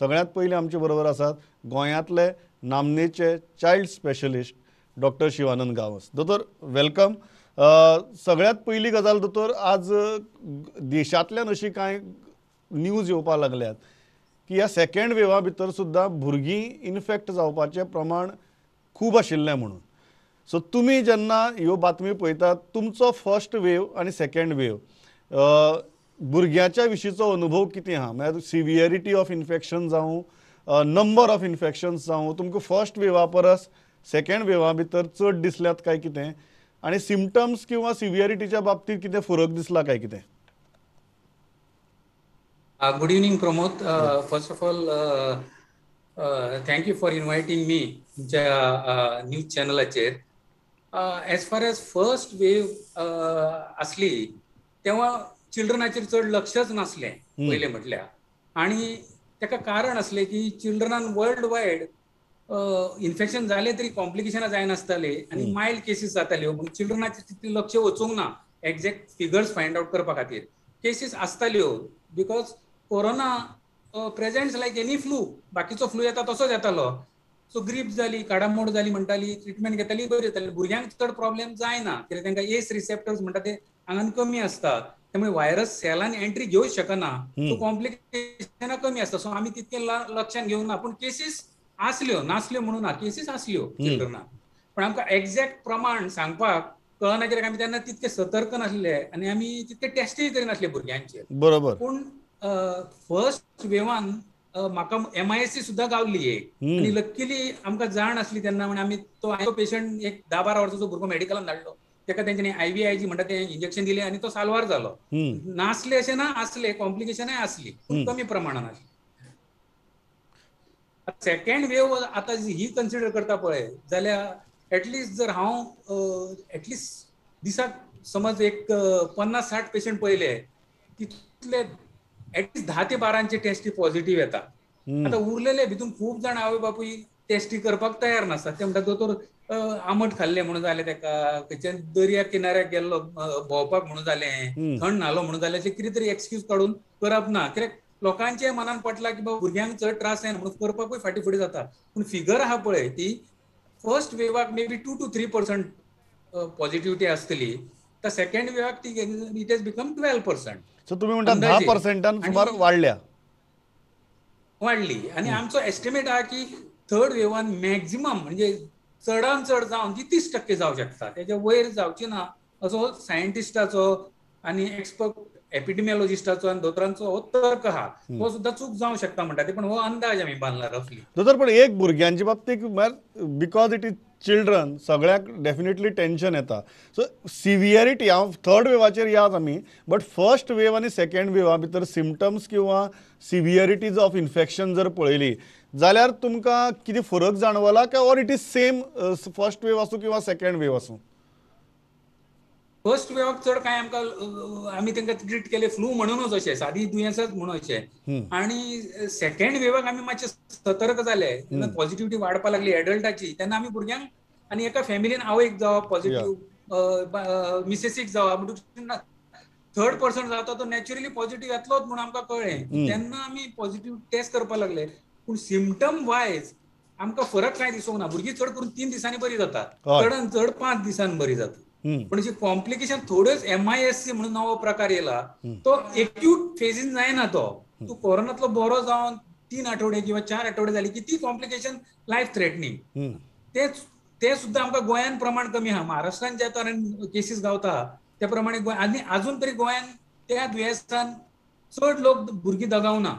सगळ्यात पयलीं आमचे बरोबर आसात गोंयांतले नामनेचे child specialist doctor Shivanand Gawas. दोतोर वेलकम. सगळ्यात पयली गजाल दोतोर, आज देशांतल्यान अशी कांय न्यूज येवपाक लागल्यात की ह्या सेकंड वेवा भितर सुद्दां भुरगीं इन्फेक्ट जावपाचें प्रमाण खूब आशिल्लें म्हणून. सो तुमी जेन्ना ह्यो बातमी पळयतात, तुमचो फर्स्ट वेव आनी सेकंड वेव भुरग्याच्या विशींचो अनुभव कितें आहा? म्हळ्यार सिवियरिटी ऑफ इन्फेक्शन जावं, नंबर ऑफ इन्फेक्शन्स जावं, तुमकां फर्स्ट वेवा परस सेकंड वेवा भितर चड दिसल्यात काय कितें? आनी सिमटम्स किंवा सिवियरिटीच्या बाबतींत कितें फरक दिसला काय कितें? Good evening, Pramod. First of all, thank you for inviting me तुमच्या न्यूज चॅनलाचेर. As far as first wave असली तेव्हा चिल्ड्रनाचेर चड लक्षच नासलें पयलें म्हटल्यार, आनी ताका कारण असलें की चिल्ड्रनान वर्ल्ड वायड इन्फेक्शन जालें तरी कॉम्प्लिकेशनां जायनासतालीं आनी मायल्ड केसीस जाताल्यो, पूण चिल्ड्रनाचेर तितलें लक्ष वचूंक ना एक्झॅक्ट फिगर्स फायंड आउट करपा खातीर. केसीस आसताल्यो because corona presents like any flu, बाकीचो फ्लू येता तसोच येतालो. सो ग्रीप जाली, काडामोड जाली म्हणटाली, ट्रिटमेंट घेताली, बरी जाताली. भुरग्यांक चड प्रॉब्लेम जायना कित्याक तांकां एस रिसेप्टर्स म्हणटा ते आंगान कमी आसता, त्यामुळे व्हायरस सेलान एंट्री घेवंक शकना. सो कॉम्प्लिकेशनां कमी आसता. सो आमी तितकें लक्षांत घेवंक ना, पूण केसीस आसल्यो, नासल्यो म्हणून ना, केसीस आसल्यो चिल्ड्रनाक. पण आमकां एक्झॅक्ट प्रमाण सांगपाक कळना कित्याक आमी तेन्ना तितके सतर्क नासले आनी आमी तितके टेस्टूय करिनासले भुरग्यांचेर. बरोबर. पूण फर्स्ट वेवान म्हाका MISC सुद्दां गावली एक, आनी लकीली आमकां जाण आसली तेन्ना, म्हणून आमी तो पेशंट एक 10-12 वर्साचो भुरगो मेडिकलान धाडलो. ताका तेंच्यांनी IVIG म्हणटा ते इंजेक्शन दिलें आनी तो साल्वार जालो. नासले अशें ना, आसले कॉम्प्लिकेशनाय आसली, पूण कमी प्रमाणान आसली. सेकंड वेव आतां ही कन्सिडर करता पळय जाल्यार एटलिस्ट जर हांव एटलिस्ट दिसाक समज एक 50-60 पेशंट पळयले, तितले एटलिस्ट 10 ते 12 टेस्टी पॉझिटिव्ह येता. आतां उरलेले भितून खूब जाण आवय बापूय टेस्टी करपाक तयार नासतात. ते म्हणटा दोतोर आमट खाल्लें म्हणून जालें, ताका खंयच्या दर्या किनाऱ्याक गेल्लो भोंवपाक म्हणून जालें, थंड न्हालो म्हणून जालें, अशें कितें तरी एक्सक्यूज काडून करप ना. कित्याक लोकांच्या मनान पटला की बाबा भुरग्यांक चड त्रास जायना म्हणून करपाकूय फाटीं फुडें जाता. पूण फिगर आहा पळय ती फर्स्ट वेवाक मे बी 2 to 3% पॉझिटिव्हिटी आसतली, तर सेकंड वेवाक ती इट हॅज बिकम 12%. सो तुमी म्हणटा 10% सुमार वाडल्या. वाडली. आनी आमचो एस्टिमेट आहा की थर्ड वेवान मॅक्झिमम म्हणजे चडान चड जावन ती 30% जावंक शकता, तेच्या वयर जावची ना असो सायंटिस्टाचो आनी एक्सपर्ट एपिडेमियोलॉजिस्टाचो आनी दोतोरांचो हो तर्क आहा. हो सुद्दां चूक जावंक शकता म्हणटा ते, पण हो अंदाज आमी बांदला रफली. दोतोर, पण एक भुरग्यांच्या बाबतीत बिकॉज इट इज चिल्ड्रन सगळ्याक डेफिनेटली टेन्शन येता. सो सिवियरिटी हांव थर्ड वेवाचेर यात आमी, बट फर्स्ट वेव आनी सेकंड वेवा भितर सिमटम्स किंवा सिवियरिटीज ऑफ इन्फेक्शन जर पळयली जाल्यार तुमकां कितें फरक जाणवला काय or it is same first wave आसूं किंवा सेकंड वेव आसूं? फर्स्ट वेवाक चड कांय आमकां आमी तांकां ट्रीट केले फ्लू म्हणूनच अशें, सादी दुयेंसच म्हणून अशें. आनी सेकंड वेवाक आमी मातशे सतर्क जाले, तेन्ना पॉझिटिव्हिटी वाडपाक लागली एडल्टाची. तेन्ना आमी भुरग्यांक आनी एका फॅमिलीन आवयक जावप पॉझिटिव्ह, मिसेसीक जावप, थर्ड पर्सन जाता तो नॅच्युरली पॉझिटिव्ह येतलोच म्हणून आमकां कळ्ळें. तेन्ना आमी पॉझिटिव्ह टेस्ट करपाक लागले. पूण सिमटम वायज आमकां फरक कांय दिसूंक ना. भुरगीं चड करून 3 दिसांनी बरी जातात, चडान चड 5 दिसांनी बरी जातात. पण जी कॉम्प्लिकेशन थोड्योच MISC म्हणून नवो प्रकार येयला, तो एक्यूट फेजीन जायना. तो तूं कोरोनांतलो बरो जावन 3 आठवडे किंवा 4 आठवडे जाली की ती कॉम्प्लिकेशन लायफ थ्रेटनिंग. ते सुद्दां आमकां गोंयान प्रमाण कमी आहा. महाराष्ट्रान ज्या तरेन केसीस गावता त्या प्रमाणे गोंय आनी अजून तरी गोंयान त्या दुयेंसान चड लोक भुरगीं दगावना.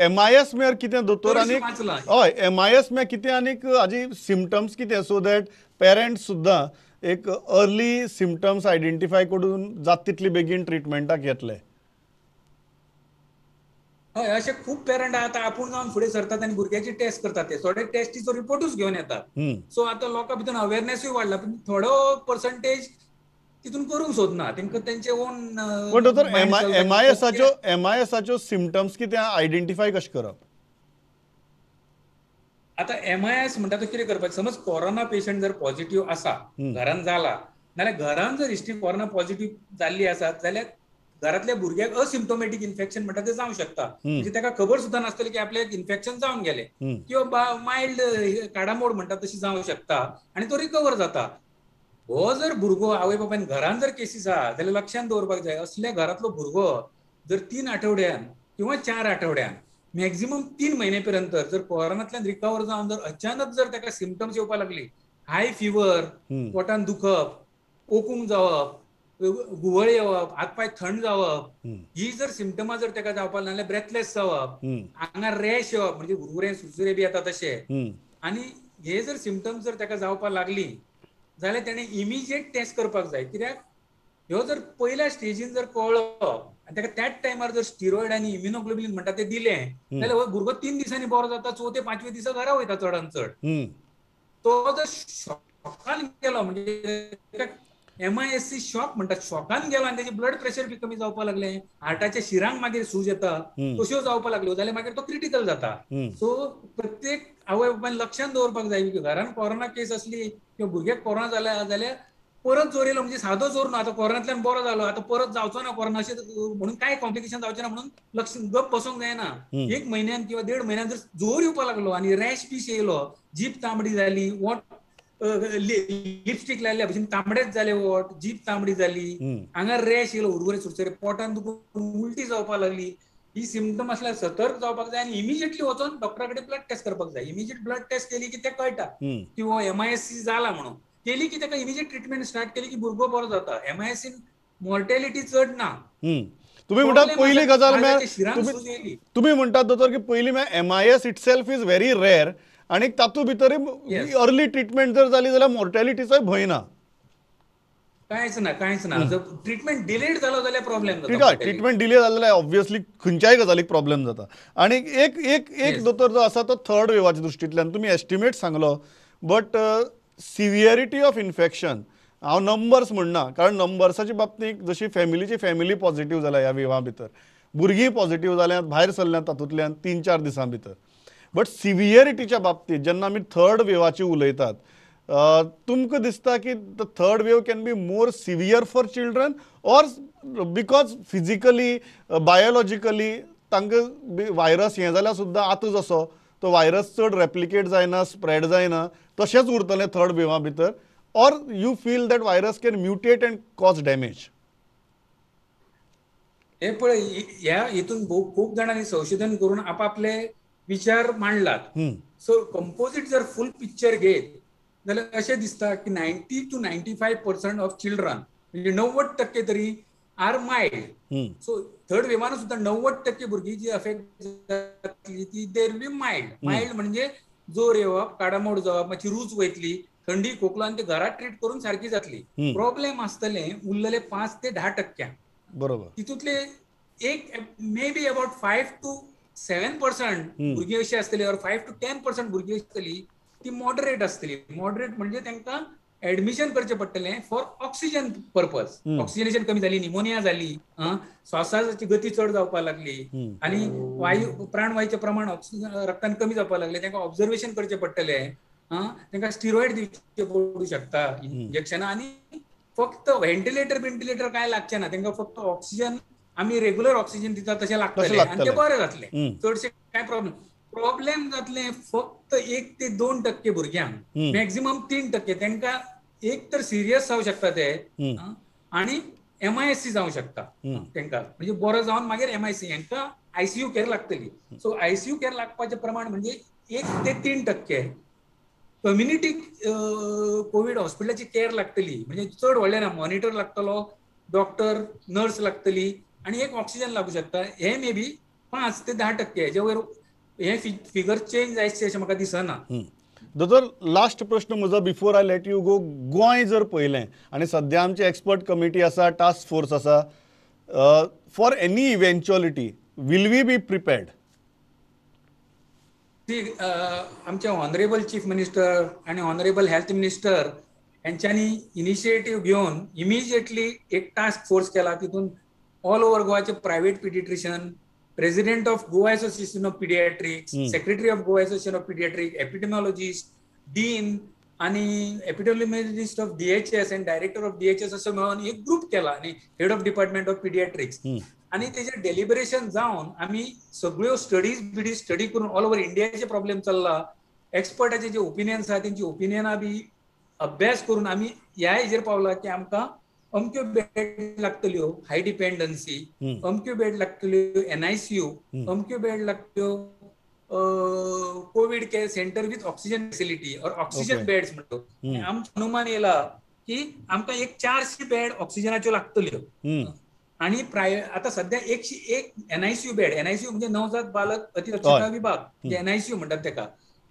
MIS म्हळ्यार कितें दोतोर? आनी हय, MIS म्हळ्यार कितें आनीक हाजी सिमटम्स कितें, सो दॅट पेरंट्स सुद्दां एक अर्ली सिमटम्स आयडेंटिफाय करून जाता तितली बेगीन ट्रिटमेंटाक येतले? हय, अशे खूब पेरंट आतां आपूण जावन फुडें सरतात आनी भुरग्याची टेस्ट करतात. ते थोडे टेस्टीचो रिपोर्टूच घेवन येतात. सो आतां लोकां भितर अवेरनेसूय वाडला, पूण थोडो पर्संटेज तितून करूंक सोदना. तांकां तेंचे ओन. पण दोतोर, MISाच्यो सिमटम्स कितें आयडेंटिफाय कशें करप? आतां MIS म्हणटा तो कितें करपाचें, समज कोरोना पेशंट जर पॉझिटिव्ह आसा, घरान जाला, नाल्यार घरान जर हिस्ट्री कोरोना पॉझिटिव्ह जाल्ली आसा जाल्यार घरातल्या भुरग्याक असिम्टोमॅटिक इन्फेक्शन म्हणटा ते जावं शकता, म्हणजे ताका खबर सुद्धा नासतली की आपल्याक इन्फेक्शन जावन गेले, किंवा मायल्ड काडामोड म्हणटा तशी जावं शकता आणि तो रिकवर जाता. हो जर भुरगो आवय बापायन घरान जर केसीस आहा जाल्यार लक्षात दवरपाक जाय, असल्या घरातलो भुरगो जर 3 आठवड्यान किंवा 4 आठवड्यान मॅक्झिमम 3 महिन्यापर्यंत जर कोरोनांतल्यान रिकवर जावन जर अचानक जर ताका सिम्पटम्स येवपाक लागली, हाय फिवर, पोटान दुखप, ओकूंक जावप, गुवळे येवप, हातपाय थंड जावप, ही जर सिम्पटमां जर ताका जावपाक नाल्यार ब्रेथलेस जावप, आंगार रॅश येवप म्हणजे गुरगुरे सुरसुरे बी येता तशे, आनी हे जर सिम्पटम्स जर ताका जावपाक लागली जाल्यार ताणें इमिजिएट टेस्ट करपाक जाय. कित्याक ह्यो जर पयल्या स्टेजीन जर कळ्ळो आनी ताका त्याच टायमार जर स्टिरॉयड आनी इम्युनोग्लोबुलीन म्हणटा ते दिलें जाल्यार हो भुरगो 3 दिसांनी बरो जाता, 4 ते 5व्या दिसा घरा वयता चडांत चड. तो जर शॉकान गेलो म्हणजे MIS शॉक म्हणटात, शॉकान गेलो आनी त्याचे ब्लड प्रेशर बी कमी जावपाक लागलें, हार्टाच्या शिरांक मागीर सूज येता, तश्यो जावपाक लागल्यो जाल्यार मागीर तो क्रिटिकल जाता. सो प्रत्येक आवय बापायन लक्षात दवरपाक जाय की घरान कोरोना केस असली किंवा भुरग्याक कोरोना जाला जाल्यार परत जोर येयलो म्हणजे सादो जोर न्हू, आतां कोरोनांतल्यान बरो जालो आतां परत जावचो ना कोरोना अशें म्हणून काय कॉम्प्लिकेशन जावचें ना म्हणून लक्ष गप बसोंक जायना. 1 म्हयन्यान किंवा 1.5 म्हयन्यान जर जोर येवपाक लागलो आनी रॅश पीस येयलो, जीब तांबडी जाली, लिपस्टिक लायल्या भशेन तांबडेच जाले ओठ, जीब तांबडी जाली, आंगार रॅश येयलो, उरवरे सुरसुरे, पोटान दुखून उलटी जावपाक लागली, ही सिम्पटम असल्यार सतर्क जावपाक जाय आनी इमिजिएटली वचोन डॉक्टरा कडेन ब्लड टेस्ट करपाक जाय. इमिजिएट ब्लड टेस्ट केली की ते कळटा की हो MIS जाला म्हणून, केली की ताका इमिजिएट ट्रिटमेंट स्टार्ट केली की भुरगो बरो जाता. MIS मॉर्टेलिटी चड ना. तुम्ही म्हणतात पहिली गजाल तुम्ही म्हणतात दोतोर की पयली MIS itself is very rare आणि तातूंत भितर अर्ली ट्रिटमेंट जर जाली जाल्यार मॉर्टेलिटीचोय भंय ना. कांयच ना. जर ट्रिटमेंट डिलेड जालो जाल्यार प्रॉब्लेम जाता. ठीक आहे, ट्रिटमेंट डिले जाल्यार ऑब्वियसली खंयच्याय गजालीक प्रॉब्लेम जाता. आणि एक दोतोर जो आसा तो थर्ड वेवाच्या दृश्टींतल्यान तुमी एस्टिमेट सांगलो, बट सिवियरिटी ऑफ इन्फेक्शन हांव नंबर्स म्हणना, कारण नंबर्साच्या बाबतींत जशी फॅमिली पॉझिटिव्ह जाल्या ह्या वेवा भितर, भुरगीं पॉझिटिव्ह जाल्यात, भायर सरल्यात तातूंतल्यान 3-4 दिसां भितर. बट सिवियरिटीच्या बाबतींत जेन्ना आमी थर्ड वेवाची उलयतात, तुमकां दिसता की the third wave can be more severe for children, or because physically biologically तांकां वायरस हें जाल्यार सुद्दां आतां जसो तो वायरस चड रेप्लिकेट जायना, स्प्रेड जायना, तशेंच उरतलें थर्ड वेवा भितर, or you feel that virus can mutate and cause damage? हे पळय, ह्या हितून खूब जाणांनी संशोधन करून आपापले विचार मांडलात. सो कंपोजिट जर फुल पिक्चर घेत जाल्यार अशें दिसता की 90 to 95% ऑफ चिल्ड्रन म्हणजे 90% तरी R mild. So third Viviana सुद्धा 90% भुरगीं जी अफेक्ट जातली ती देर बी मायल्ड म्हणजे जोर येवप, काडामोड जावप, मातशी रूच वयतली, थंडी खोकलो आनी ते घरात ट्रीट करून सारकी जातली. प्रॉब्लेम आसतले उरलेले 5 ते 10%. बरोबर. तितूंतले एक मे बी अबाउट 5 to 7% भुरगीं अशी आसतली, और 5 to 10% भुरगीं आसतली ती मॉडरेट आसतली. मॉडरेट म्हणजे तांकां एडमिशन करचें पडटलें फॉर ऑक्सिजन पर्पज. ऑक्सिजनेशन कमी जाली, निमोनिया जाली, श्वासाची गती चड जावपाक लागली आनी प्राणवायूचें प्रमाण रक्तान कमी जावपाक लागलें, तांकां ऑब्जर्वेशन करचें पडटलें, तांकां स्टिरॉयड दिवचे पडू शकता, इंजेक्शनां, आनी फक्त व्हेंटिलेटर काय लागचें ना, तांकां फक्त ऑक्सिजन आमी रेग्युलर ऑक्सिजन दिता तशें लागतलें आनी तें बरें जातलें. चडशें काय प्रॉब्लेम जातले फक्त 1 ते 2% भुरग्यांक, मॅक्झिमम 3%. तांकां एक तर सिरियस जावं शकता ते आनी MIS जावं शकता तांकां, म्हणजे बरो जावन मागीर MIS हांकां ICU केअर लागतली. सो ICU केअर लागपाचें प्रमाण म्हणजे 1 ते 3%. कम्युनिटी कोविड हॉस्पिटलाची केअर लागतली, म्हणजे चड व्हडलें ना, मॉनिटर लागतलो, डॉक्टर, नर्स लागतली आनी एक ऑक्सिजन लागू शकता. हे मे बी 5 ते 10%. हेजे वयर हे फिगर चेंज जायचे अशें म्हाका दिसना. दोतोर, लास्ट प्रश्न म्हजो before I let you go. गोंय जर पळयलें आनी सद्या आमची एक्सपर्ट कमिटी आसा, टास्क फोर्स आसा, for any eventuality will we be prepared? आमचे ऑनरेबल चीफ मिनिस्टर आनी ऑनरेबल हेल्थ मिनिस्टर यांच्यांनी इनिशिएटीव घेवन इमिजिएटली एक टास्क फोर्स केला. तितून ऑल ओव्हर गोवाचे private paediatrician, president of Goa association of paediatrics, secretary of Goa association of paediatric, epidemiologist, dean, आणि epidemiologist of DHS आणि डायरेक्टर ऑफ DHS असं मिळून एक ग्रुप केला आणि हेड ऑफ डिपार्टमेंट ऑफ पिडियाट्रिक्स आणि त्याचे डेलिबरेशन जाऊन आम्ही सगळ्यो स्टडी करून ऑल ओव्हर इंडियाचे प्रॉब्लेम चालला एक्सपर्टाचे जे ओपिनियन्स आहा त्यांची ओपिनियना बी अभ्यास करून आम्ही ह्या हेजेर पावला की आमकां अमक्यो बेड लागतल्यो हाय डिपेंडन्सी अमक्यो बेड लागतल्यो NICU अमक्यो बेड लागतल्यो covid care centre with oxygen facility और ऑक्सिजन बेड्स म्हणतो आमचं अनुमान येला की आमकां एक 400 बेड ऑक्सिजनाच्यो लागतल्यो आणि आता सध्या 101 NICU बेड NICU म्हणजे नवजात बालक अतिदक्षता विभाग म्हणजे NICU म्हणतात तेका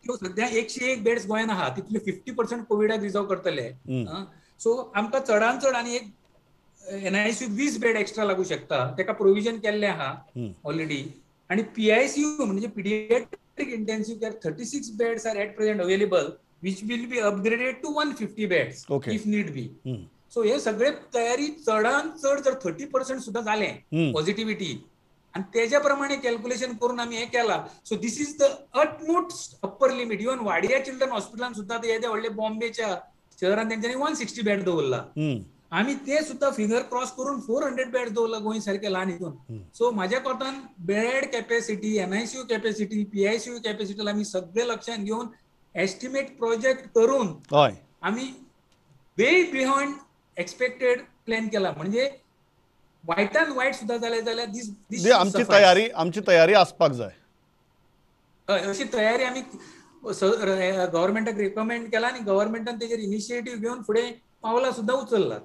त्यो सध्या 101 बेड्स गोंयान आहा तितले 50% कोविडाक रिझर्व करतले सो आमकां चडान चड आणि एक NICU 20 बेड एक्स्ट्रा लागू शकता तेका प्रोव्हिजन केल्ले आहा ऑलरेडी आणि PICU म्हणजे pediatric intensive care 36 beds are at present available which will be upgraded to 150 beds if need be so हे सगळे तयारी चडान चड जर 30% सुद्धा झाले पॉझिटिव्हिटी आणि त्याच्या प्रमाणे कॅल्क्युलेशन करून आम्ही हे केला so this is the utmost upper limit even Wadia children हॉस्पिटलान सुद्धा ते येदे व्हडले बॉम्बेच्या शहरात त्यांच्यानी 160 बेड दवरला आम्ही ते सुद्धा फिगर क्रॉस करून 400 बेड दवरला गोंय सारख्या ल्हान हितून सो माझ्या कोतान bed capacity NICU capacity PICU capacity आम्ही सगळे लक्षात घेऊन एस्टिमेट प्रोजेक्ट करून आम्ही वे बियॉन्ड एक्सपेक्टेड प्लॅन केला म्हणजे वायटान वायट सुद्धा जाल्यार आमची तयारी आसपाक जाय अशी तयारी आम्ही गव्हर्नमेंटाक रिकमेंड केला आणि गव्हर्नमेंटान तेजेर इनिशिएटिव्ह घेऊन फुडें पावला सुद्धा उचलला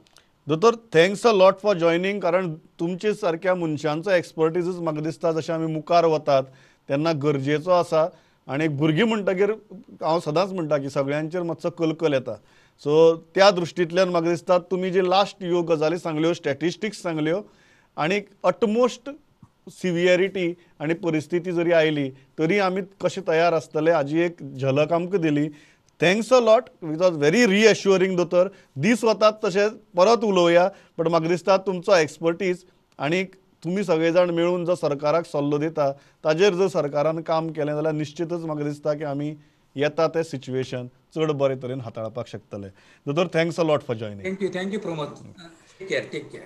दोतोर thanks a lot for joining कारण तुमचे सारख्या मनशांचो एक्सपर्टीजूच म्हाका दिसता जशें आमी मुखार वतात तेन्ना गरजेचो आसा आनी भुरगीं म्हणटकीर हांव सदांच म्हणटा की सगळ्यांचेर मातसो कलकल येता सो त्या दृश्टींतल्यान म्हाका दिसता तुमी जे लास्ट ह्यो गजाली सांगल्यो स्टॅटिस्टिक्स सांगल्यो आनी अटमोस्ट सिवियरिटी आनी परिस्थिती जरी आयली तरी आमी कशे तयार आसतले हाजी एक झलक आमकां दिली thanks a lot it was very reassuring दोतोर दीस वतात तशें परत उलोवया बट म्हाका दिसता तुमचो एक्सपर्टीज आनी तुमी सगळे जाण मेळून जो सरकाराक सल्लो दिता ताजेर जर सरकारान काम केलें जाल्यार निश्चितच म्हाका दिसता की आमी येता तें सिच्युएशन चड बरे तरेन हाताळपाक शकतले doctor thanks a lot for joining thank you Pramod take care